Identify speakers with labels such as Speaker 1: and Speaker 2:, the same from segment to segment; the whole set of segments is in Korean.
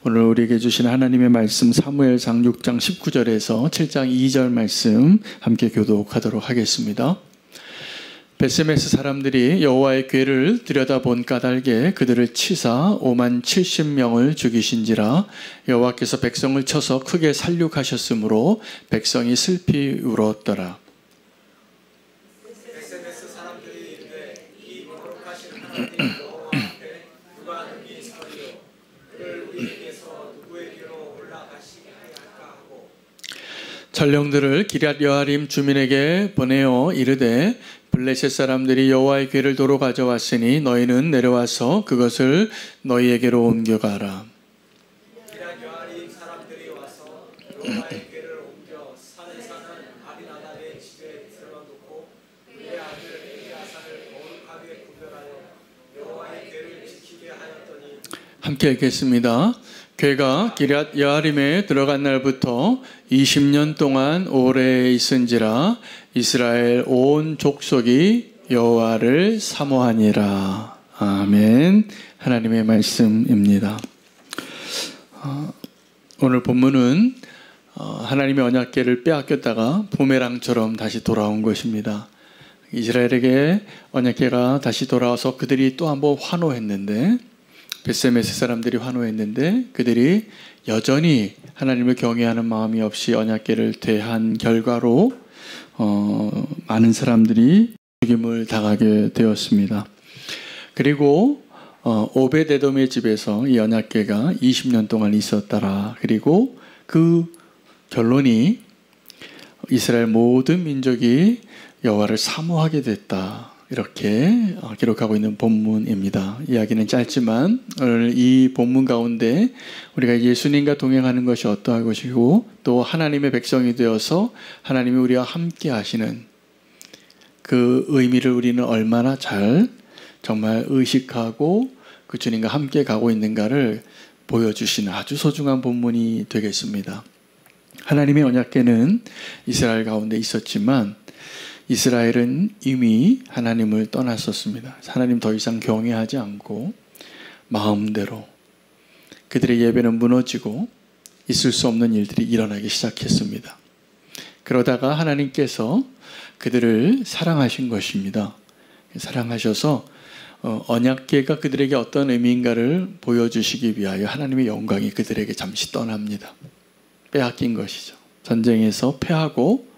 Speaker 1: 오늘 우리에게 주신 하나님의 말씀 사무엘상 6장 19절에서 7장 2절 말씀 함께 교독하도록 하겠습니다. 베세메스 사람들이 여호와의 궤를 들여다본 까닭에 그들을 치사 5만 70명을 죽이신지라. 여호와께서 백성을 쳐서 크게 살육하셨으므로 백성이 슬피 울었더라.
Speaker 2: 베세메스 사람들이 이르되 이 거룩하신 하나님 여호와 앞에 누가 능히 서리요 그를 우리에게서 누구에게로 올라가시게 할까 하고
Speaker 1: 전령들을 기럇 여아림 주민에게 보내어 이르되 블레셋 사람들이 여호와의 궤를 도로 가져왔으니 너희는 내려와서 그것을 너희에게로 옮겨가라.
Speaker 2: 기럇 여아림 사람들이 와서 여호와의 궤를 옮겨 산에 사는 아비나답의 집에 들어놓고 그의 아들 엘리아사를 거룩하게 구별하여 여호와의 궤를 지키게 하였더니.
Speaker 1: 함께 읽겠습니다. 궤가 기럇 여아림에 들어간 날부터 20년 동안 오래 있은지라. 이스라엘 온 족속이 여호와를 사모하니라. 아멘. 하나님의 말씀입니다. 오늘 본문은 하나님의 언약궤를 빼앗겼다가 부메랑처럼 다시 돌아온 것입니다. 이스라엘에게 언약궤가 다시 돌아와서 그들이 또 한번 환호했는데, 베세메스 사람들이 환호했는데 그들이 여전히 하나님을 경외하는 마음이 없이 언약궤를 대한 결과로 많은 사람들이 죽임을 당하게 되었습니다. 그리고 오벳에돔의 집에서 이 언약궤가 20년 동안 있었더라. 그리고 그 결론이 이스라엘 모든 민족이 여호와를 사모하게 됐다. 이렇게 기록하고 있는 본문입니다. 이야기는 짧지만 오늘 이 본문 가운데 우리가 예수님과 동행하는 것이 어떠한 것이고 또 하나님의 백성이 되어서 하나님이 우리와 함께 하시는 그 의미를 우리는 얼마나 잘 정말 의식하고 그 주님과 함께 가고 있는가를 보여주시는 아주 소중한 본문이 되겠습니다. 하나님의 언약궤는 이스라엘 가운데 있었지만 이스라엘은 이미 하나님을 떠났었습니다. 하나님 더 이상 경외하지 않고 마음대로 그들의 예배는 무너지고 있을 수 없는 일들이 일어나기 시작했습니다. 그러다가 하나님께서 그들을 사랑하신 것입니다. 사랑하셔서 언약궤가 그들에게 어떤 의미인가를 보여주시기 위하여 하나님의 영광이 그들에게 잠시 떠납니다. 빼앗긴 것이죠. 전쟁에서 패하고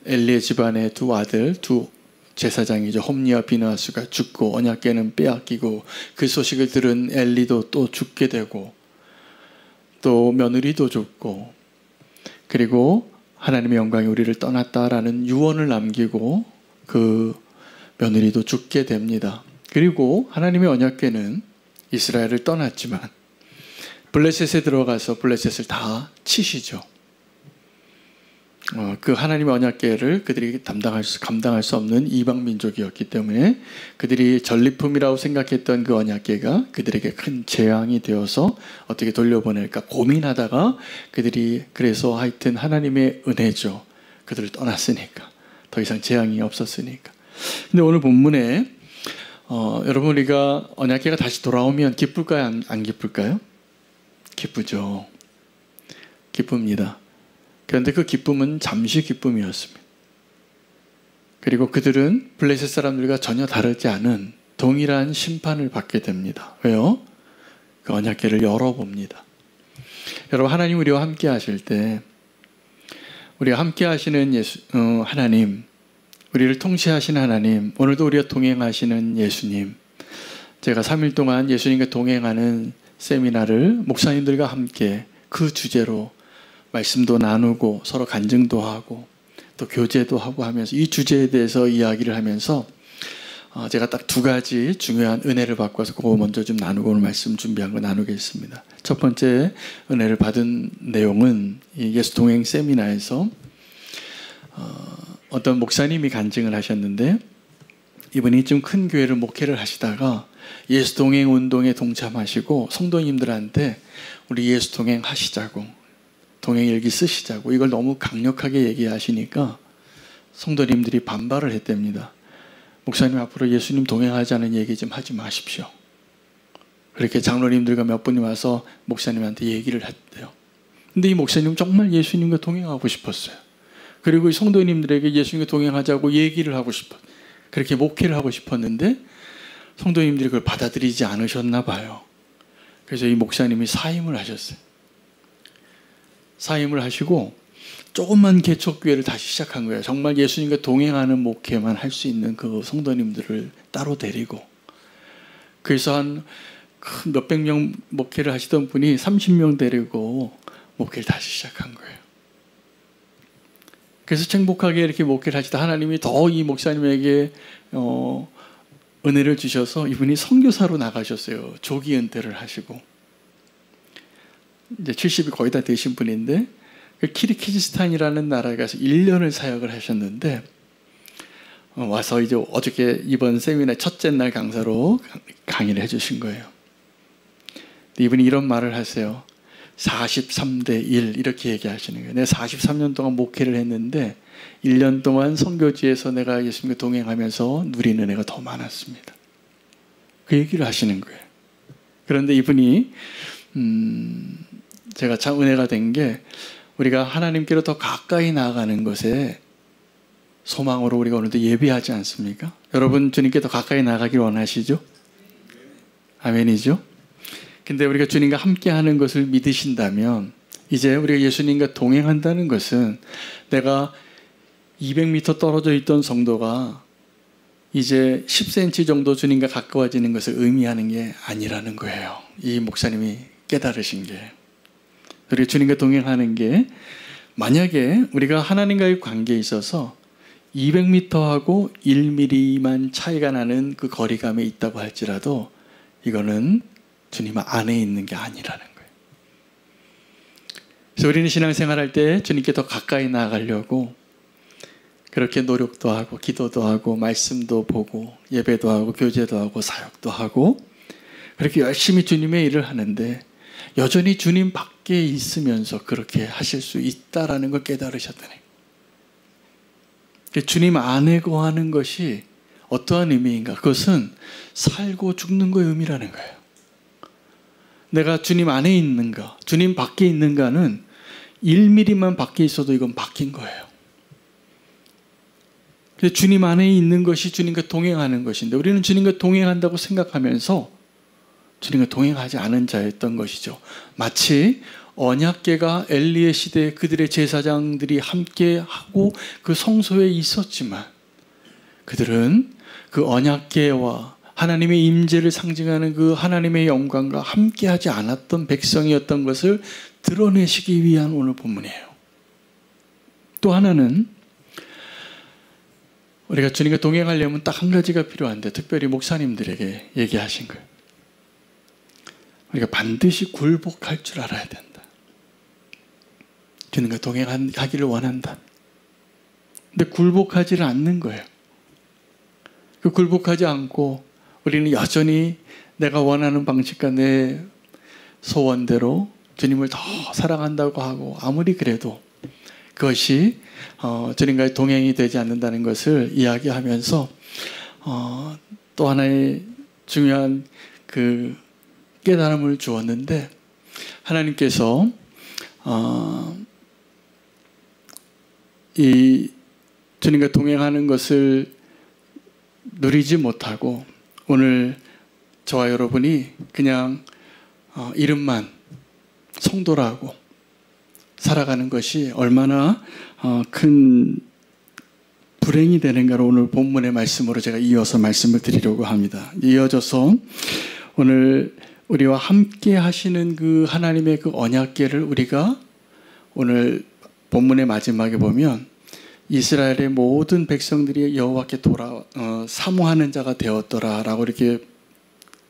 Speaker 1: 엘리의 집안의 두 아들, 두 제사장이죠. 홈니와 비느하스가 죽고 언약궤는 빼앗기고 그 소식을 들은 엘리도 또 죽게 되고 또 며느리도 죽고 그리고 하나님의 영광이 우리를 떠났다라는 유언을 남기고 그 며느리도 죽게 됩니다. 그리고 하나님의 언약궤는 이스라엘을 떠났지만 블레셋에 들어가서 블레셋을 다 치시죠. 그 하나님의 언약궤를 그들이 감당할 수 없는 이방 민족이었기 때문에 그들이 전리품이라고 생각했던 그 언약궤가 그들에게 큰 재앙이 되어서 어떻게 돌려보낼까 고민하다가 그들이 그래서 하여튼 하나님의 은혜죠. 그들을 떠났으니까 더 이상 재앙이 없었으니까. 근데 오늘 본문에 여러분 우리가 언약궤가 다시 돌아오면 기쁠까요? 안 기쁠까요? 기쁘죠. 기쁩니다. 그런데 그 기쁨은 잠시 기쁨이었습니다. 그리고 그들은 블레셋 사람들과 전혀 다르지 않은 동일한 심판을 받게 됩니다. 왜요? 그 언약궤를 열어봅니다. 여러분 하나님 우리와 함께 하실 때 우리와 함께 하시는 하나님, 우리를 통치하시는 하나님, 오늘도 우리와 동행하시는 예수님, 제가 3일 동안 예수님과 동행하는 세미나를 목사님들과 함께 그 주제로 말씀도 나누고 서로 간증도 하고 또 교제도 하고 하면서 이 주제에 대해서 이야기를 하면서 제가 딱 두 가지 중요한 은혜를 받고 와서 그거 먼저 좀 나누고 오늘 말씀 준비한 거 나누겠습니다. 첫 번째 은혜를 받은 내용은 이 예수 동행 세미나에서 어떤 목사님이 간증을 하셨는데 이분이 좀 큰 교회를 목회를 하시다가 예수 동행 운동에 동참하시고 성도님들한테 우리 예수 동행 하시자고 동행일기 쓰시자고 이걸 너무 강력하게 얘기하시니까 성도님들이 반발을 했답니다. 목사님 앞으로 예수님 동행하자는 얘기 좀 하지 마십시오. 그렇게 장로님들과 몇 분이 와서 목사님한테 얘기를 했대요. 근데 이 목사님은 정말 예수님과 동행하고 싶었어요. 그리고 이 성도님들에게 예수님과 동행하자고 얘기를 하고 그렇게 목회를 하고 싶었는데 성도님들이 그걸 받아들이지 않으셨나 봐요. 그래서 이 목사님이 사임을 하셨어요. 사임을 하시고 조그만 개척교회를 다시 시작한 거예요. 정말 예수님과 동행하는 목회만 할 수 있는 그 성도님들을 따로 데리고, 그래서 한 몇백 명 목회를 하시던 분이 30명 데리고 목회를 다시 시작한 거예요. 그래서 행복하게 이렇게 목회를 하시다 하나님이 더 이 목사님에게 은혜를 주셔서 이분이 선교사로 나가셨어요. 조기 은퇴를 하시고 이제 70이 거의 다 되신 분인데, 그 키르기즈스탄이라는 나라에 가서 1년을 사역을 하셨는데 와서 이제 어저께 이번 세미나 첫째 날 강사로 강의를 해주신 거예요. 이분이 이런 말을 하세요. 43대 1 이렇게 얘기하시는 거예요. 내가 43년 동안 목회를 했는데 1년 동안 선교지에서 내가 예수님과 동행하면서 누리는 은혜가 더 많았습니다. 그 얘기를 하시는 거예요. 그런데 이분이 제가 참 은혜가 된 게, 우리가 하나님께로 더 가까이 나아가는 것에 소망으로 우리가 오늘도 예배하지 않습니까? 여러분 주님께 더 가까이 나아가길 원하시죠? 아멘이죠? 근데 우리가 주님과 함께하는 것을 믿으신다면, 이제 우리가 예수님과 동행한다는 것은 내가 200m 떨어져 있던 성도가 이제 10cm 정도 주님과 가까워지는 것을 의미하는 게 아니라는 거예요. 이 목사님이 깨달으신 게, 우리가 주님과 동행하는 게, 만약에 우리가 하나님과의 관계에 있어서 200m하고 1mm만 차이가 나는 그 거리감에 있다고 할지라도 이거는 주님 안에 있는 게 아니라는 거예요. 그래서 우리는 신앙생활할 때 주님께 더 가까이 나아가려고 그렇게 노력도 하고 기도도 하고 말씀도 보고 예배도 하고 교제도 하고 사역도 하고 그렇게 열심히 주님의 일을 하는데, 여전히 주님 밖에 있으면서 그렇게 하실 수 있다라는 걸 깨달으셨다네. 주님 안에 거하는 것이 어떠한 의미인가? 그것은 살고 죽는 거의 의미라는 거예요. 내가 주님 안에 있는가, 주님 밖에 있는가는 1mm만 밖에 있어도 이건 바뀐 거예요. 주님 안에 있는 것이 주님과 동행하는 것인데, 우리는 주님과 동행한다고 생각하면서 주님과 동행하지 않은 자였던 것이죠. 마치 언약궤가 엘리의 시대에 그들의 제사장들이 함께 하고 그 성소에 있었지만, 그들은 그 언약궤와 하나님의 임재를 상징하는 그 하나님의 영광과 함께하지 않았던 백성이었던 것을 드러내시기 위한 오늘 본문이에요. 또 하나는, 우리가 주님과 동행하려면 딱 한 가지가 필요한데, 특별히 목사님들에게 얘기하신 거예요. 우리가 반드시 굴복할 줄 알아야 된다. 주님과 동행하기를 원한다. 근데 굴복하지를 않는 거예요. 그 굴복하지 않고 우리는 여전히 내가 원하는 방식과 내 소원대로 주님을 더 사랑한다고 하고, 아무리 그래도 그것이 주님과의 동행이 되지 않는다는 것을 이야기하면서 또 하나의 중요한 그 깨달음을 주었는데, 하나님께서 이 주님과 동행하는 것을 누리지 못하고 오늘 저와 여러분이 그냥 이름만 성도라고 살아가는 것이 얼마나 큰 불행이 되는가를 오늘 본문의 말씀으로 제가 이어서 말씀을 드리려고 합니다. 이어져서 오늘 우리와 함께 하시는 그 하나님의 그 언약궤를 우리가 오늘 본문의 마지막에 보면, 이스라엘의 모든 백성들이 여호와께 사모하는 자가 되었더라라고 이렇게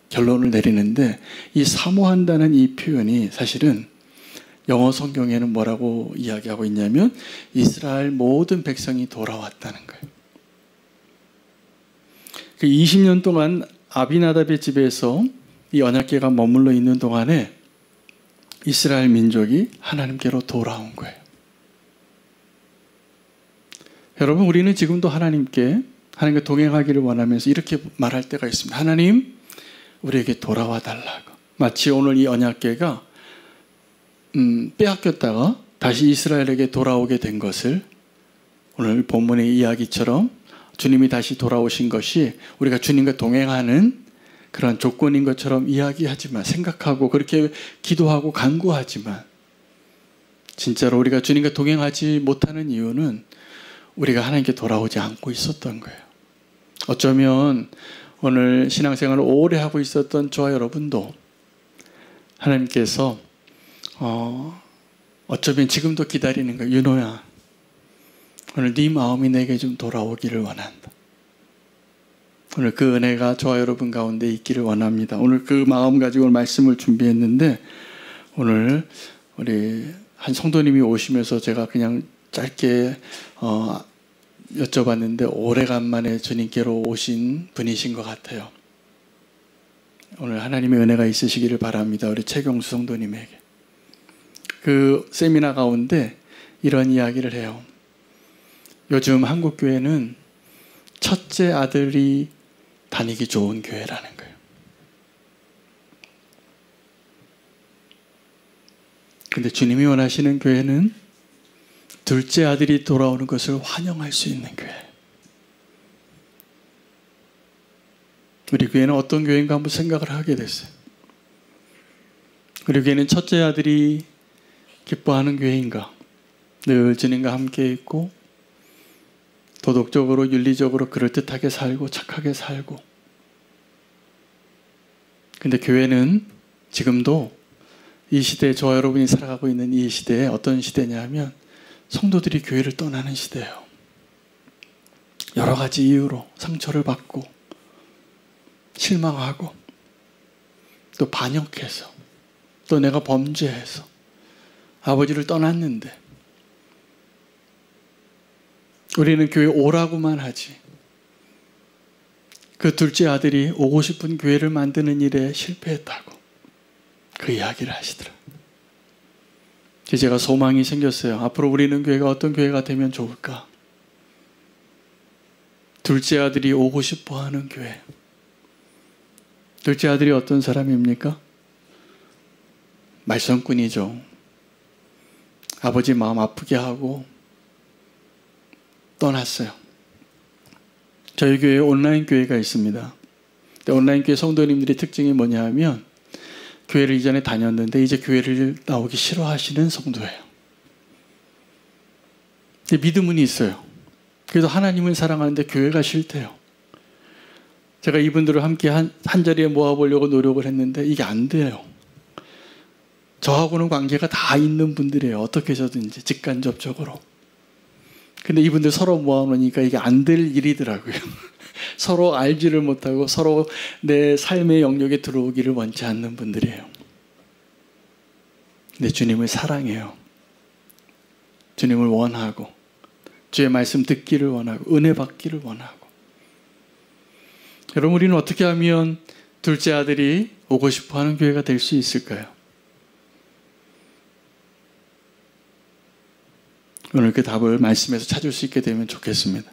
Speaker 1: 결론을 내리는데, 이 사모한다는 이 표현이 사실은 영어 성경에는 뭐라고 이야기하고 있냐면, 이스라엘 모든 백성이 돌아왔다는 거예요. 20년 동안 아비나답의 집에서 이 언약궤가 머물러 있는 동안에 이스라엘 민족이 하나님께로 돌아온 거예요. 여러분, 우리는 지금도 하나님과 동행하기를 원하면서 이렇게 말할 때가 있습니다. 하나님, 우리에게 돌아와 달라고. 마치 오늘 이 언약궤가 빼앗겼다가 다시 이스라엘에게 돌아오게 된 것을 오늘 본문의 이야기처럼 주님이 다시 돌아오신 것이 우리가 주님과 동행하는 그런 조건인 것처럼 이야기하지만, 생각하고 그렇게 기도하고 간구하지만, 진짜로 우리가 주님과 동행하지 못하는 이유는 우리가 하나님께 돌아오지 않고 있었던 거예요. 어쩌면 오늘 신앙생활을 오래 하고 있었던 저와 여러분도 하나님께서 어쩌면 지금도 기다리는 거예요. 윤호야, 오늘 네 마음이 내게 좀 돌아오기를 원한다. 오늘 그 은혜가 저와 여러분 가운데 있기를 원합니다. 오늘 그 마음 가지고 말씀을 준비했는데, 오늘 우리 한 성도님이 오시면서 제가 그냥 짧게 여쭤봤는데 오래간만에 주님께로 오신 분이신 것 같아요. 오늘 하나님의 은혜가 있으시기를 바랍니다. 우리 최경수 성도님에게. 그 세미나 가운데 이런 이야기를 해요. 요즘 한국 교회는 첫째 아들이 다니기 좋은 교회라는 거예요. 근데 주님이 원하시는 교회는 둘째 아들이 돌아오는 것을 환영할 수 있는 교회. 우리 교회는 어떤 교회인가 한번 생각을 하게 됐어요. 우리 교회는 첫째 아들이 기뻐하는 교회인가? 늘 주님과 함께 있고 도덕적으로 윤리적으로 그럴듯하게 살고 착하게 살고. 근데 교회는 지금도 이 시대에 저와 여러분이 살아가고 있는 이 시대에 어떤 시대냐 하면 성도들이 교회를 떠나는 시대예요. 여러 가지 이유로 상처를 받고 실망하고 또 반역해서 또 내가 범죄해서 아버지를 떠났는데 우리는 교회 오라고만 하지 그 둘째 아들이 오고 싶은 교회를 만드는 일에 실패했다고 그 이야기를 하시더라고요. 제가 소망이 생겼어요. 앞으로 우리는 교회가 어떤 교회가 되면 좋을까? 둘째 아들이 오고 싶어하는 교회. 둘째 아들이 어떤 사람입니까? 말썽꾼이죠. 아버지 마음 아프게 하고 떠났어요. 저희 교회에 온라인 교회가 있습니다. 온라인 교회 성도님들의 특징이 뭐냐 하면 교회를 이전에 다녔는데 이제 교회를 나오기 싫어하시는 성도예요. 믿음은 있어요. 그래도 하나님을 사랑하는데 교회가 싫대요. 제가 이분들을 함께 한 자리에 모아보려고 노력을 했는데 이게 안 돼요. 저하고는 관계가 다 있는 분들이에요. 어떻게 해서든지 직간접적으로. 근데 이분들 서로 모아놓으니까 이게 안 될 일이더라고요. 서로 알지를 못하고 서로 내 삶의 영역에 들어오기를 원치 않는 분들이에요. 근데 주님을 사랑해요. 주님을 원하고 주의 말씀 듣기를 원하고 은혜 받기를 원하고. 여러분, 우리는 어떻게 하면 둘째 아들이 오고 싶어하는 교회가 될 수 있을까요? 오늘 그 답을 말씀에서 찾을 수 있게 되면 좋겠습니다.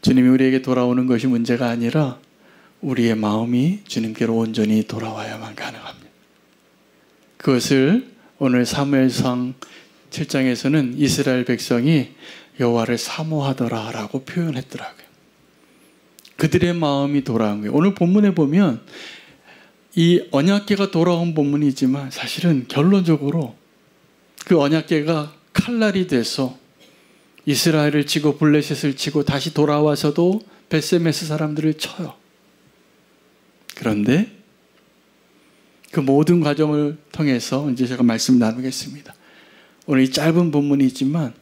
Speaker 1: 주님이 우리에게 돌아오는 것이 문제가 아니라 우리의 마음이 주님께로 온전히 돌아와야만 가능합니다. 그것을 오늘 사무엘상 7장에서는 이스라엘 백성이 여호와를 사모하더라라고 표현했더라고요. 그들의 마음이 돌아온 거예요. 오늘 본문에 보면 이 언약궤가 돌아온 본문이지만 사실은 결론적으로 그 언약궤가 칼날이 돼서 이스라엘을 치고 블레셋을 치고 다시 돌아와서도 벳세메스 사람들을 쳐요. 그런데 그 모든 과정을 통해서 이제 제가 말씀 나누겠습니다. 오늘 이 짧은 본문이지만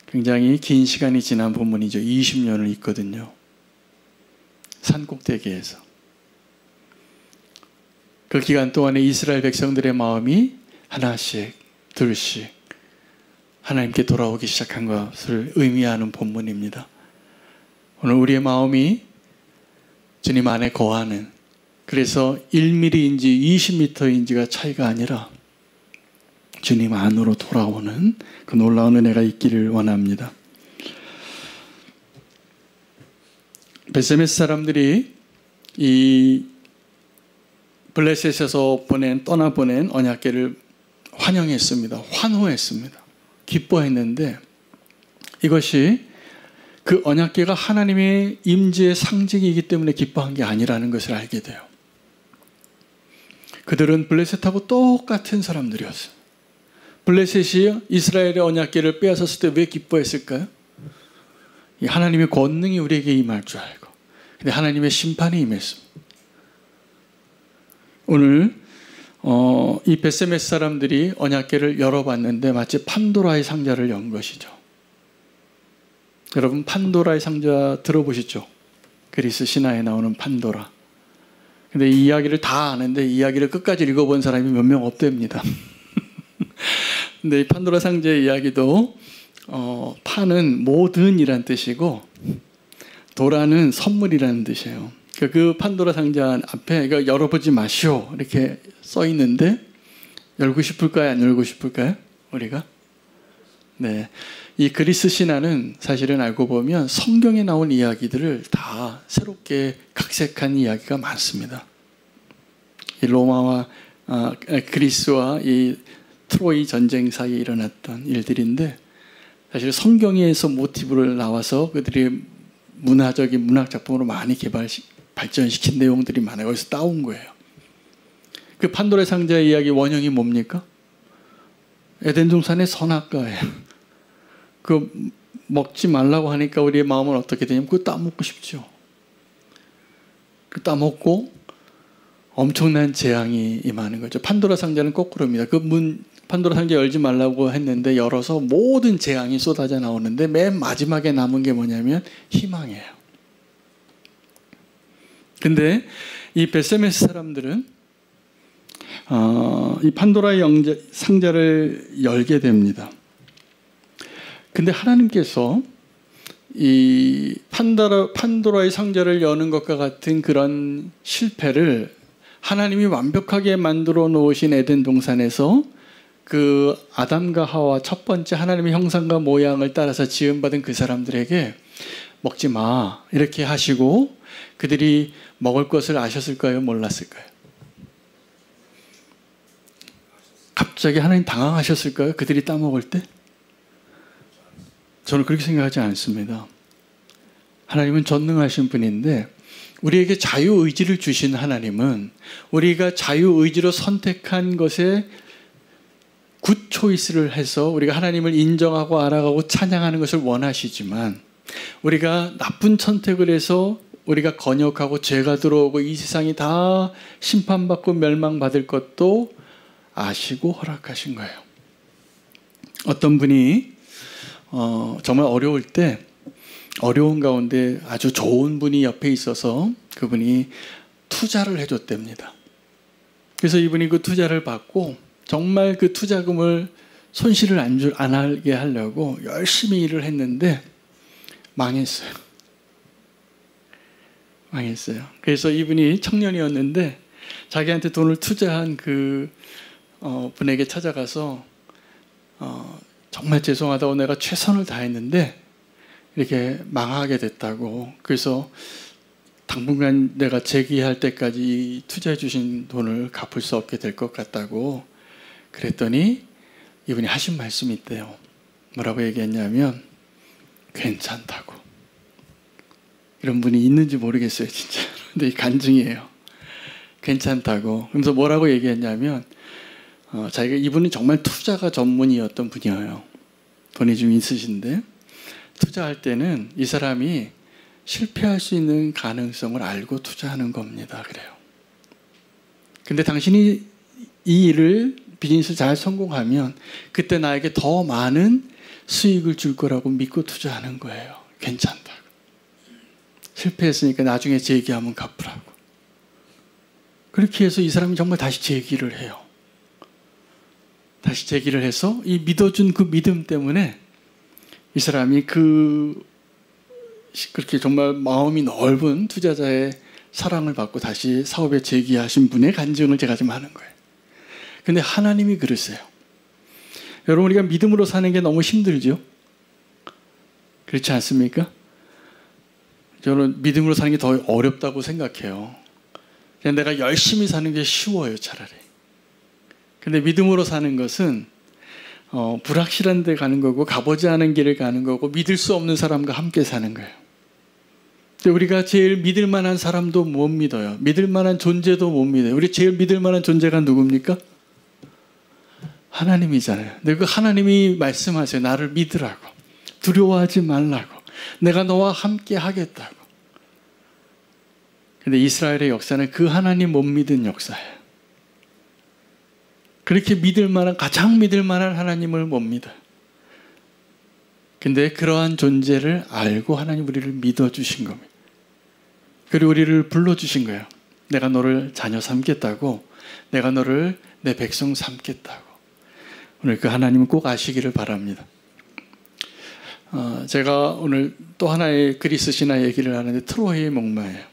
Speaker 1: 굉장히 긴 시간이 지난 본문이죠. 20년을 있거든요. 산꼭대기에서. 그 기간 동안에 이스라엘 백성들의 마음이 하나씩 둘씩 하나님께 돌아오기 시작한 것을 의미하는 본문입니다. 오늘 우리의 마음이 주님 안에 거하는, 그래서 1mm인지 20m인지가 차이가 아니라 주님 안으로 돌아오는 그 놀라운 은혜가 있기를 원합니다. 벳세메스 사람들이 이 블레셋에서 떠나보낸 언약궤를 환영했습니다. 환호했습니다. 기뻐했는데 이것이 그 언약궤가 하나님의 임재의 상징이기 때문에 기뻐한 게 아니라는 것을 알게 돼요. 그들은 블레셋하고 똑같은 사람들이었어요. 블레셋이 이스라엘의 언약궤를 빼앗았을 때 왜 기뻐했을까요? 하나님의 권능이 우리에게 임할 줄 알고. 근데 하나님의 심판이 임했습니다. 오늘 이 벳세메스 사람들이 언약궤를 열어봤는데 마치 판도라의 상자를 연 것이죠. 여러분 판도라의 상자 들어보셨죠? 그리스 신화에 나오는 판도라. 근데 이 이야기를 다 아는데 이 이야기를 끝까지 읽어본 사람이 몇 명 없답니다. 근데 이 판도라 상자의 이야기도 판은 모든이란 뜻이고 도라는 선물이라는 뜻이에요. 그 판도라 상자 앞에 이거 열어보지 마시오 이렇게 써 있는데 열고 싶을까요? 안 열고 싶을까요? 우리가? 네. 이 그리스 신화는 사실은 알고 보면 성경에 나온 이야기들을 다 새롭게 각색한 이야기가 많습니다. 이 로마와 그리스와 이 트로이 전쟁 사이에 일어났던 일들인데 사실 성경에서 모티브를 나와서 그들이 문화적 작품으로 많이 발전시킨 내용들이 많아요. 거기서 따온 거예요. 그 판도라의 상자의 이야기 원형이 뭡니까? 에덴 동산의 선악과예요. 그 먹지 말라고 하니까 우리의 마음은 어떻게 되냐면 그거 따먹고 싶죠. 그 따먹고 엄청난 재앙이 임하는 거죠. 판도라 상자는 거꾸로입니다. 판도라 상자 열지 말라고 했는데 열어서 모든 재앙이 쏟아져 나오는데 맨 마지막에 남은 게 뭐냐면 희망이에요. 근데 이 벳세메스 사람들은 이 판도라의 상자를 열게 됩니다. 근데 하나님께서 이 판도라의 상자를 여는 것과 같은 그런 실패를 하나님이 완벽하게 만들어 놓으신 에덴 동산에서 그 아담과 하와 첫 번째 하나님의 형상과 모양을 따라서 지음받은 그 사람들에게 먹지 마 이렇게 하시고 그들이 먹을 것을 아셨을까요? 몰랐을까요? 갑자기 하나님 당황하셨을까요? 그들이 따먹을 때? 저는 그렇게 생각하지 않습니다. 하나님은 전능하신 분인데 우리에게 자유의지를 주신 하나님은 우리가 자유의지로 선택한 것에 굿 초이스를 해서 우리가 하나님을 인정하고 알아가고 찬양하는 것을 원하시지만 우리가 나쁜 선택을 해서 우리가 건역하고 죄가 들어오고 이 세상이 다 심판받고 멸망받을 것도 아시고 허락하신 거예요. 어떤 분이 정말 어려울 때 어려운 가운데 아주 좋은 분이 옆에 있어서 그분이 투자를 해줬답니다. 그래서 이분이 그 투자를 받고 정말 그 투자금을 손실을 안 하게 하려고 열심히 일을 했는데 망했어요. 그래서 이분이 청년이었는데 자기한테 돈을 투자한 그 분에게 찾아가서 정말 죄송하다고 내가 최선을 다했는데 이렇게 망하게 됐다고. 그래서 당분간 내가 재기할 때까지 투자해 주신 돈을 갚을 수 없게 될 것 같다고 그랬더니 이분이 하신 말씀이 있대요. 뭐라고 얘기했냐면 괜찮다고. 이런 분이 있는지 모르겠어요 진짜. 근데 이 간증이에요. 괜찮다고. 그래서 뭐라고 얘기했냐면 자기가 이분은 정말 투자가 전문이었던 분이에요. 돈이 좀 있으신데 투자할 때는 이 사람이 실패할 수 있는 가능성을 알고 투자하는 겁니다. 그래요. 근데 당신이 이 일을 비즈니스 잘 성공하면 그때 나에게 더 많은 수익을 줄 거라고 믿고 투자하는 거예요. 괜찮다고. 실패했으니까 나중에 재기하면 갚으라고. 그렇게 해서 이 사람이 정말 다시 재기를 해요. 다시 재기를 해서 이 믿어준 그 믿음 때문에 이 사람이 그렇게 정말 마음이 넓은 투자자의 사랑을 받고 다시 사업에 재기하신 분의 간증을 제가 좀 하는 거예요. 근데 하나님이 그러세요. 여러분 우리가 믿음으로 사는 게 너무 힘들죠? 그렇지 않습니까? 저는 믿음으로 사는 게 더 어렵다고 생각해요. 그냥 내가 열심히 사는 게 쉬워요, 차라리. 근데 믿음으로 사는 것은 불확실한 데 가는 거고, 가보지 않은 길을 가는 거고, 믿을 수 없는 사람과 함께 사는 거예요. 근데 우리가 제일 믿을 만한 사람도 못 믿어요. 믿을 만한 존재도 못 믿어요. 우리 제일 믿을 만한 존재가 누굽니까? 하나님이잖아요. 근데 그 하나님이 말씀하세요. 나를 믿으라고. 두려워하지 말라고. 내가 너와 함께 하겠다고. 근데 이스라엘의 역사는 그 하나님 못 믿은 역사예요. 그렇게 믿을 만한, 가장 믿을 만한 하나님을 못 믿어요. 근데 그러한 존재를 알고 하나님 우리를 믿어주신 겁니다. 그리고 우리를 불러주신 거예요. 내가 너를 자녀 삼겠다고, 내가 너를 내 백성 삼겠다고. 오늘 그 하나님은 꼭 아시기를 바랍니다. 제가 오늘 또 하나의 그리스 신화 얘기를 하는데 트로이의 목마예요.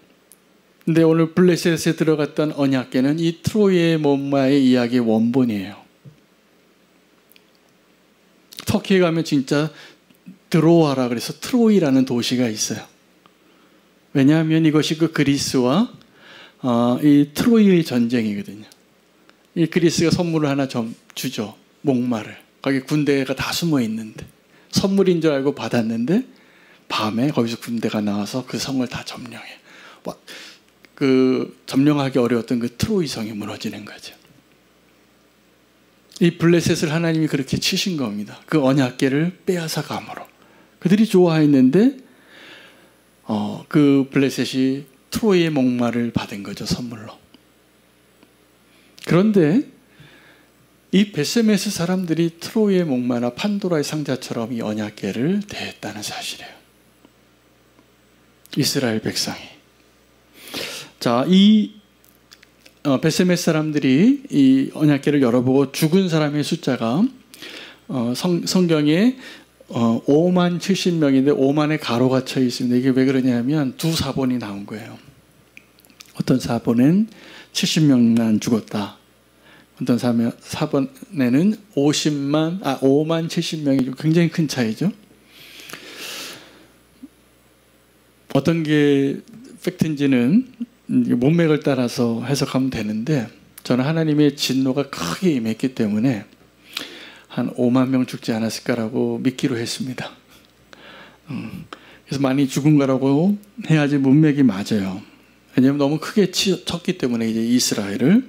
Speaker 1: 근데 오늘 블레셋에 들어갔던 언약궤는 이 트로이의 목마의 이야기의 원본이에요. 터키에 가면 진짜 드로아라 그래서 트로이라는 도시가 있어요. 왜냐하면 이것이 그 그리스와 이 트로이의 전쟁이거든요. 이 그리스가 선물을 하나 주죠. 목마를. 거기 군대가 다 숨어 있는데 선물인 줄 알고 받았는데 밤에 거기서 군대가 나와서 그 성을 다 점령해요. 그 점령하기 어려웠던 그 트로이 성이 무너지는 거죠. 이 블레셋을 하나님이 그렇게 치신 겁니다. 그 언약궤를 빼앗아 감으로. 그들이 좋아했는데 그 블레셋이 트로이의 목마를 받은 거죠, 선물로. 그런데 이 베세메스 사람들이 트로이의 목마나 판도라의 상자처럼 이 언약궤를 대했다는 사실이에요. 이스라엘 백성이. 자, 이 베세메스 사람들이 이 언약궤를 열어보고 죽은 사람의 숫자가 성경에 5만 70명인데 5만의 가로가 쳐 있습니다. 이게 왜 그러냐면 두 사본이 나온 거예요. 어떤 사본은 70명만 죽었다. 어떤 사본에는 5만 70명이 굉장히 큰 차이죠. 어떤 게 팩트인지는 문맥을 따라서 해석하면 되는데 저는 하나님의 진노가 크게 임했기 때문에 한 5만 명 죽지 않았을까라고 믿기로 했습니다. 그래서 많이 죽은 거라고 해야지 문맥이 맞아요. 왜냐하면 너무 크게 쳤기 때문에 이제 이스라엘을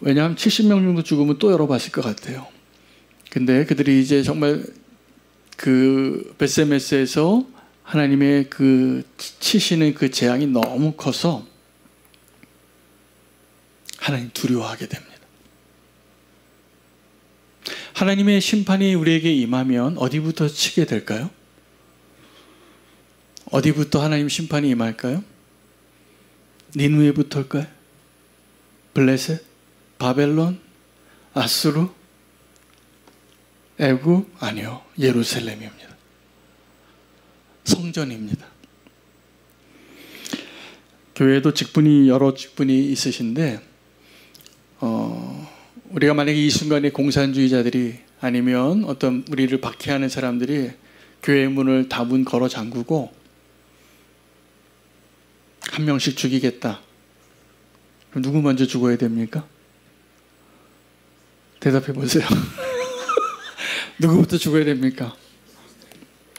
Speaker 1: 왜냐하면 70명 정도 죽으면 또 열어봤을 것 같아요. 근데 그들이 이제 정말 그 베세메스에서 하나님의 그 치시는 그 재앙이 너무 커서 하나님 두려워하게 됩니다. 하나님의 심판이 우리에게 임하면 어디부터 치게 될까요? 어디부터 하나님 심판이 임할까요? 니느웨부터일까요? 블레셋? 바벨론? 아수르? 애굽? 아니요. 예루살렘입니다. 성전입니다. 교회에도 여러 직분이 있으신데 우리가 만약에 이 순간에 공산주의자들이 아니면 어떤 우리를 박해하는 사람들이 교회 문을 다 문 걸어 잠그고 한 명씩 죽이겠다. 그럼 누구 먼저 죽어야 됩니까? 대답해 보세요. 누구부터 죽어야 됩니까?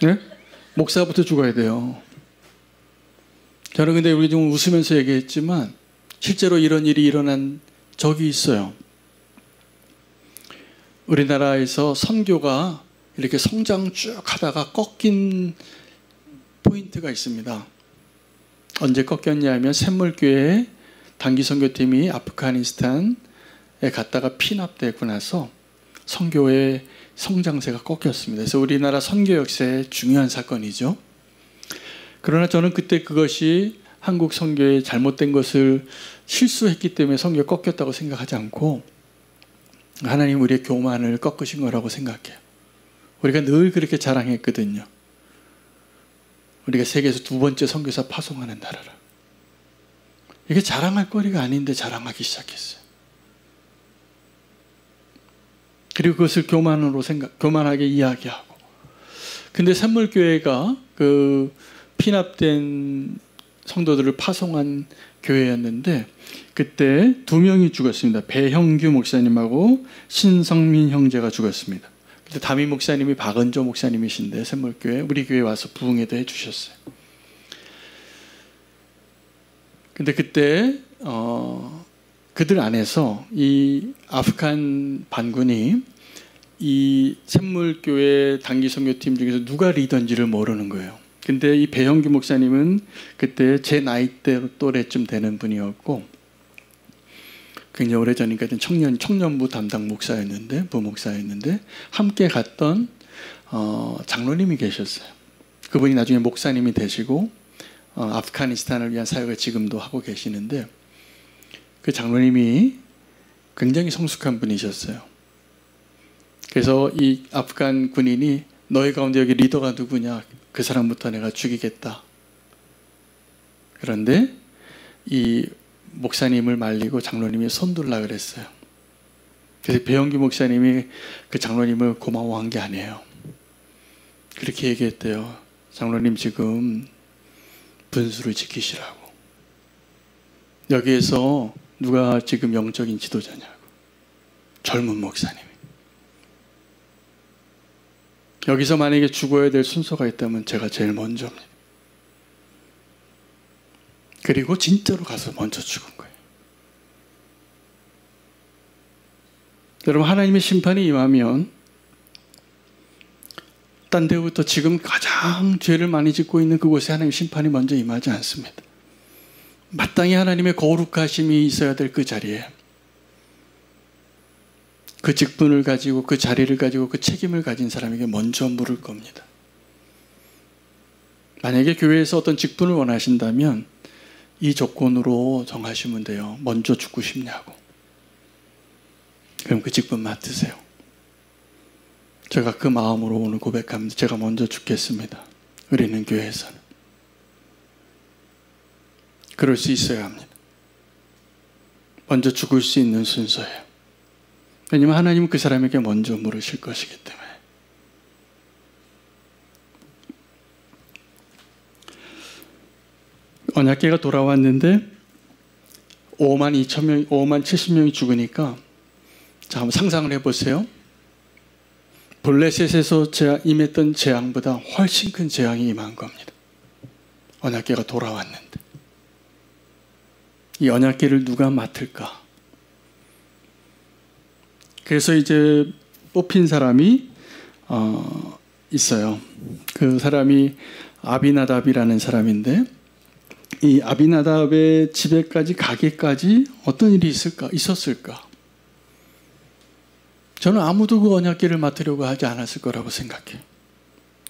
Speaker 1: 네? 목사부터 죽어야 돼요. 저는 근데 우리 좀 웃으면서 얘기했지만 실제로 이런 일이 일어난 적이 있어요. 우리나라에서 선교가 이렇게 성장 쭉 하다가 꺾인 포인트가 있습니다. 언제 꺾였냐면 샘물교회 단기 선교팀이 아프가니스탄에 갔다가 피납되고 나서 선교의 성장세가 꺾였습니다. 그래서 우리나라 선교 역사의 중요한 사건이죠. 그러나 저는 그때 그것이 한국 선교의 잘못된 것을 실수했기 때문에 선교가 꺾였다고 생각하지 않고 하나님 우리의 교만을 꺾으신 거라고 생각해요. 우리가 늘 그렇게 자랑했거든요. 우리가 세계에서 2번째 선교사 파송하는 나라라. 이게 자랑할 거리가 아닌데 자랑하기 시작했어요. 그리고 그것을 교만하게 이야기하고. 근데 샘물교회가 그 피납된 성도들을 파송한 교회였는데 그때 2명이 죽었습니다. 배형규 목사님하고 신성민 형제가 죽었습니다. 그때 담임 목사님이 박은조 목사님이신데 샘물교회 우리 교회 와서 부흥회도 해주셨어요. 근데 그때 그들 안에서 이 아프간 반군이 이 샘물교회 단기 선교팀 중에서 누가 리더인지를 모르는 거예요. 근데 이 배형규 목사님은 그때 제 나이대 또래쯤 되는 분이었고 굉장히 오래전이니까 청년부 담당 목사였는데 부목사였는데 함께 갔던 장로님이 계셨어요. 그분이 나중에 목사님이 되시고 아프가니스탄을 위한 사역을 지금도 하고 계시는데 그 장로님이 굉장히 성숙한 분이셨어요. 그래서 이 아프간 군인이 너희 가운데 여기 리더가 누구냐? 그 사람부터 내가 죽이겠다. 그런데 이 목사님을 말리고 장로님이 손들라 그랬어요. 그래서 배영규 목사님이 그 장로님을 고마워한 게 아니에요. 그렇게 얘기했대요. 장로님 지금 분수를 지키시라고. 여기에서 누가 지금 영적인 지도자냐고. 젊은 목사님이. 여기서 만약에 죽어야 될 순서가 있다면 제가 제일 먼저입니다. 그리고 진짜로 가서 먼저 죽은 거예요. 여러분 하나님의 심판이 임하면 딴 데부터 지금 가장 죄를 많이 짓고 있는 그곳에 하나님의 심판이 먼저 임하지 않습니다. 마땅히 하나님의 거룩하심이 있어야 될 그 자리에 그 직분을 가지고 그 자리를 가지고 그 책임을 가진 사람에게 먼저 물을 겁니다. 만약에 교회에서 어떤 직분을 원하신다면 이 조건으로 정하시면 돼요. 먼저 죽고 싶냐고. 그럼 그 직분 맡으세요. 제가 그 마음으로 오늘 고백합니다. 제가 먼저 죽겠습니다. 우리는 교회에서는. 그럴 수 있어야 합니다. 먼저 죽을 수 있는 순서예요. 왜냐하면 하나님은 그 사람에게 먼저 물으실 것이기 때문에. 언약궤가 돌아왔는데 5만 70명이 죽으니까 자, 한번 상상을 해보세요. 블레셋에서 임했던 재앙보다 훨씬 큰 재앙이 임한 겁니다. 언약궤가 돌아왔는데. 이 언약궤를 누가 맡을까? 그래서 이제 뽑힌 사람이 있어요. 그 사람이 아비나답이라는 사람인데 이 아비나답의 집에까지 가기까지 어떤 일이 있었을까? 저는 아무도 그 언약궤를 맡으려고 하지 않았을 거라고 생각해요.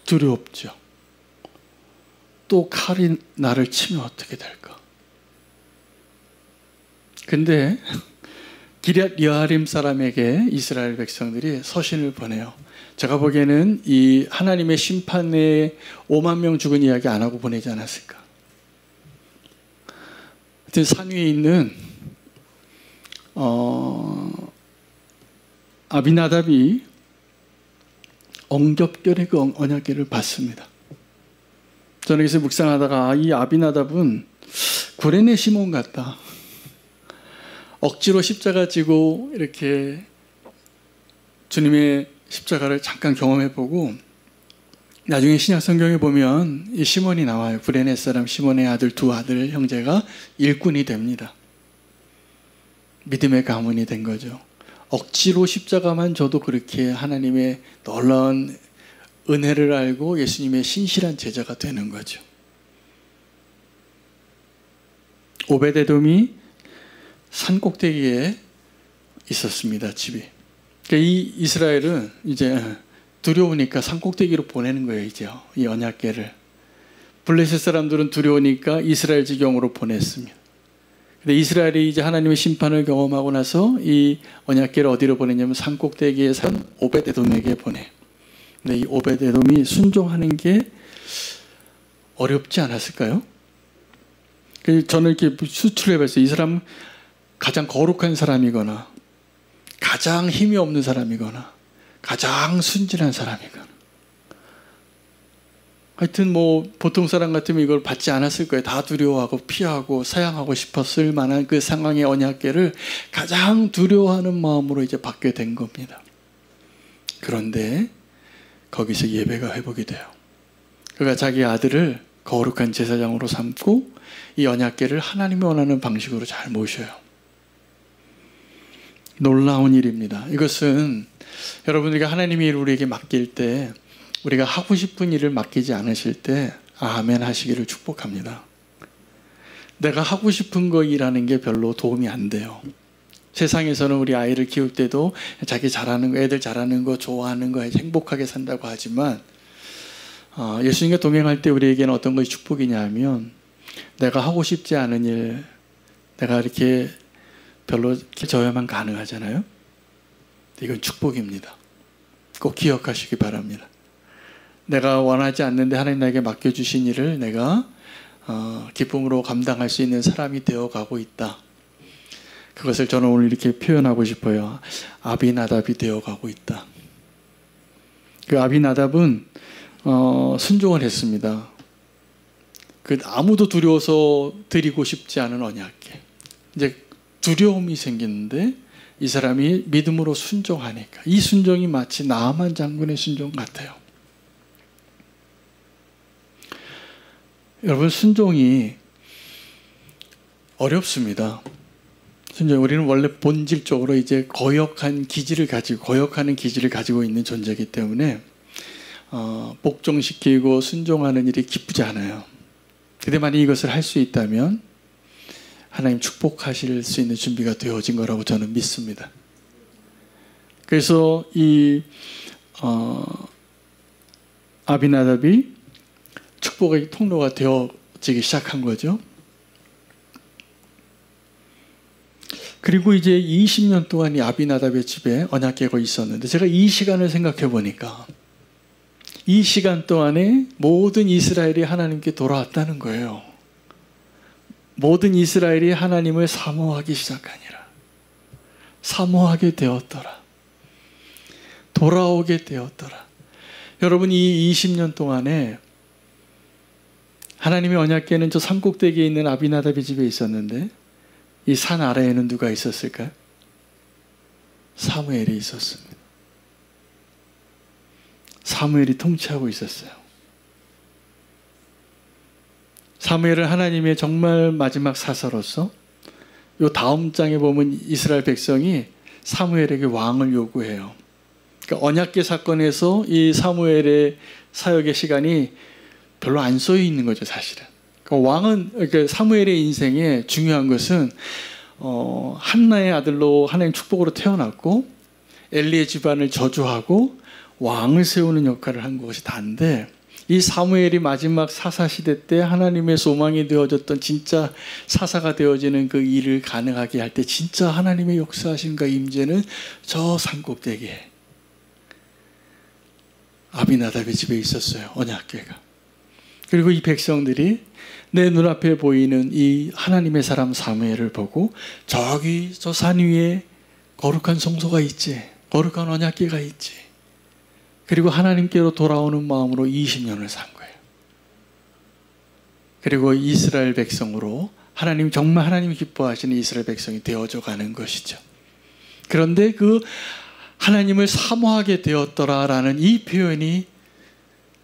Speaker 1: 두렵죠. 또 칼이 나를 치면 어떻게 될까? 근데 기럇 여아림 사람에게 이스라엘 백성들이 서신을 보내요. 제가 보기에는 이 하나님의 심판에 5만 명 죽은 이야기 안 하고 보내지 않았을까? 하여튼 산 위에 있는 아비나답이 엉겹결에 그 언약궤를 받습니다. 저는 여기서 묵상하다가 이 아비나답은 구레네 시몬 같다. 억지로 십자가 지고 이렇게 주님의 십자가를 잠깐 경험해보고 나중에 신약 성경에 보면 이 시몬이 나와요. 구레네 사람 시몬의 아들 두 아들 형제가 일꾼이 됩니다. 믿음의 가문이 된 거죠. 억지로 십자가만 져도 그렇게 하나님의 놀라운 은혜를 알고 예수님의 신실한 제자가 되는 거죠. 오베데돔이 산 꼭대기에 있었습니다. 집이. 그러니까 이 이스라엘은 이제 두려우니까 산 꼭대기로 보내는 거예요. 이제 이 언약궤를. 블레셋 사람들은 두려우니까 이스라엘 지경으로 보냈습니다. 근데 이스라엘이 이제 하나님의 심판을 경험하고 나서 이 언약궤를 어디로 보내냐면 산 꼭대기에 산 오베데돔에게 보내. 근데 이 오베데돔이 순종하는 게 어렵지 않았을까요? 저는 이렇게 수출해봤어요. 이 사람은 가장 거룩한 사람이거나 가장 힘이 없는 사람이거나 가장 순진한 사람이거나 하여튼 뭐 보통 사람 같으면 이걸 받지 않았을 거예요. 다 두려워하고 피하고 사양하고 싶었을 만한 그 상황의 언약궤를 가장 두려워하는 마음으로 이제 받게 된 겁니다. 그런데 거기서 예배가 회복이 돼요. 그가 자기 아들을 거룩한 제사장으로 삼고 이 언약궤를 하나님이 원하는 방식으로 잘 모셔요. 놀라운 일입니다. 이것은 여러분들에게 하나님이 우리에게 맡길 때, 우리가 하고 싶은 일을 맡기지 않으실 때 아멘 하시기를 축복합니다. 내가 하고 싶은 거 일하는 게 별로 도움이 안 돼요. 세상에서는 우리 아이를 키울 때도 자기 잘하는 거, 애들 잘하는 거, 좋아하는 거 행복하게 산다고 하지만 예수님과 동행할 때 우리에게는 어떤 것이 축복이냐 하면 내가 하고 싶지 않은 일, 내가 이렇게 별로 져야만 가능하잖아요. 이건 축복입니다. 꼭 기억하시기 바랍니다. 내가 원하지 않는데 하나님 나에게 맡겨주신 일을 내가 기쁨으로 감당할 수 있는 사람이 되어가고 있다. 그것을 저는 오늘 이렇게 표현하고 싶어요. 아비나답이 되어가고 있다. 그 아비나답은 순종을 했습니다. 그 아무도 두려워서 드리고 싶지 않은 언약궤. 이제 두려움이 생기는데 이 사람이 믿음으로 순종하니까 이 순종이 마치 나아만 장군의 순종 같아요. 여러분, 순종이 어렵습니다. 순종, 우리는 원래 본질적으로 이제 거역하는 기질을 가지고 있는 존재이기 때문에 복종시키고 순종하는 일이 기쁘지 않아요. 근데 만약 이것을 할 수 있다면 하나님 축복하실 수 있는 준비가 되어진 거라고 저는 믿습니다. 그래서 이 아비나답이 축복의 통로가 되어지기 시작한 거죠. 그리고 이제 20년 동안 이 아비나답의 집에 언약궤가 있었는데 제가 이 시간을 생각해 보니까 이 시간 동안에 모든 이스라엘이 하나님께 돌아왔다는 거예요. 모든 이스라엘이 하나님을 사모하기 시작하니라. 사모하게 되었더라. 돌아오게 되었더라. 여러분, 이 20년 동안에 하나님의 언약궤는 저 산꼭대기에 있는 아비나답의 집에 있었는데 이 산 아래에는 누가 있었을까요? 사무엘이 있었습니다. 사무엘이 통치하고 있었어요. 사무엘은 하나님의 정말 마지막 사사로서 요 다음 장에 보면 이스라엘 백성이 사무엘에게 왕을 요구해요. 그러니까 언약궤 사건에서 이 사무엘의 사역의 시간이 별로 안 쏘여 있는 거죠, 사실은. 그러니까 왕은, 그러니까 사무엘의 인생에 중요한 것은 한나의 아들로 하나님 축복으로 태어났고 엘리의 집안을 저주하고 왕을 세우는 역할을 한 것이 다인데 이 사무엘이 마지막 사사 시대 때 하나님의 소망이 되어졌던 진짜 사사가 되어지는 그 일을 가능하게 할 때 진짜 하나님의 역사하심과 임재는 저 산꼭대기에 아비나답의 집에 있었어요. 언약궤가. 그리고 이 백성들이 내 눈앞에 보이는 이 하나님의 사람 사무엘을 보고 저기 저 산 위에 거룩한 성소가 있지, 거룩한 언약궤가 있지, 그리고 하나님께로 돌아오는 마음으로 20년을 산 거예요. 그리고 이스라엘 백성으로 하나님, 정말 하나님이 기뻐하시는 이스라엘 백성이 되어져 가는 것이죠. 그런데 그 하나님을 사모하게 되었더라라는 이 표현이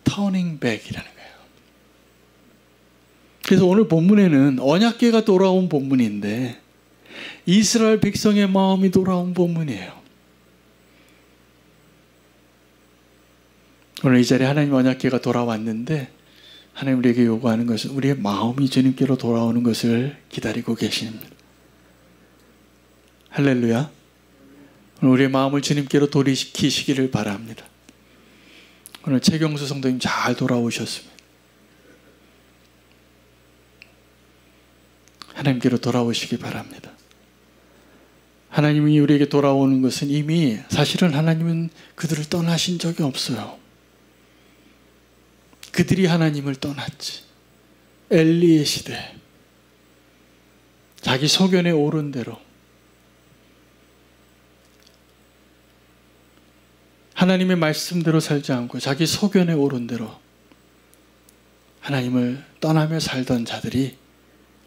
Speaker 1: turning back이라는 거예요. 그래서 오늘 본문에는 언약궤가 돌아온 본문인데 이스라엘 백성의 마음이 돌아온 본문이에요. 오늘 이 자리에 하나님 언약궤가 돌아왔는데 하나님 우리에게 요구하는 것은 우리의 마음이 주님께로 돌아오는 것을 기다리고 계십니다. 할렐루야. 오늘 우리의 마음을 주님께로 돌이키시기를 바랍니다. 오늘 최경수 성도님 잘 돌아오셨습니다. 하나님께로 돌아오시기 바랍니다. 하나님이 우리에게 돌아오는 것은 이미 사실은 하나님은 그들을 떠나신 적이 없어요. 그들이 하나님을 떠났지. 엘리의 시대, 자기 소견에 오른 대로 하나님의 말씀대로 살지 않고 자기 소견에 오른 대로 하나님을 떠나며 살던 자들이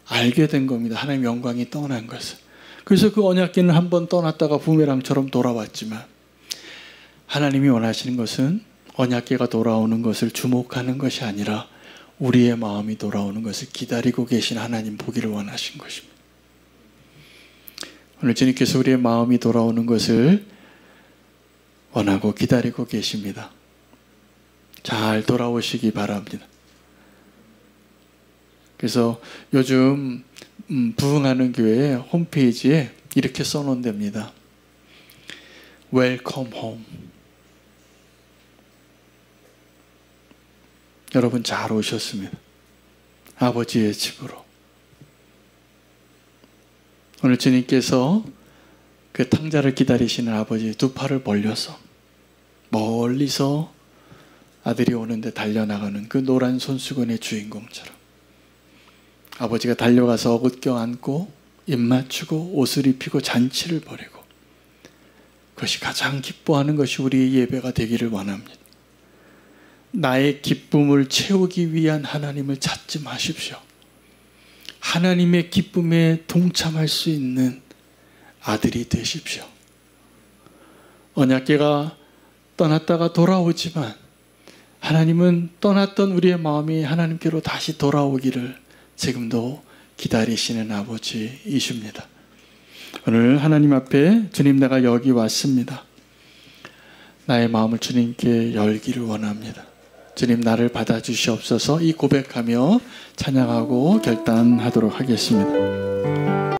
Speaker 1: 알게 된 겁니다. 하나님 영광이 떠난 것을. 그래서 그 언약궤는 한번 떠났다가 부메랑처럼 돌아왔지만 하나님이 원하시는 것은 언약궤가 돌아오는 것을 주목하는 것이 아니라 우리의 마음이 돌아오는 것을 기다리고 계신 하나님 보기를 원하신 것입니다. 오늘 주님께서 우리의 마음이 돌아오는 것을 원하고 기다리고 계십니다. 잘 돌아오시기 바랍니다. 그래서 요즘 부흥하는 교회 홈페이지에 이렇게 써놓는답니다. Welcome home. 여러분 잘 오셨습니다. 아버지의 집으로. 오늘 주님께서 그 탕자를 기다리시는 아버지 두 팔을 벌려서 멀리서 아들이 오는데 달려나가는 그 노란 손수건의 주인공처럼 아버지가 달려가서 어긋겨 안고 입 맞추고 옷을 입히고 잔치를 벌이고 그것이 가장 기뻐하는 것이 우리의 예배가 되기를 원합니다. 나의 기쁨을 채우기 위한 하나님을 찾지 마십시오. 하나님의 기쁨에 동참할 수 있는 아들이 되십시오. 언약궤가 떠났다가 돌아오지만 하나님은 떠났던 우리의 마음이 하나님께로 다시 돌아오기를 지금도 기다리시는 아버지이십니다. 오늘 하나님 앞에 주님 내가 여기 왔습니다. 나의 마음을 주님께 열기를 원합니다. 주님 나를 받아주시옵소서. 이 고백하며 찬양하고 결단하도록 하겠습니다.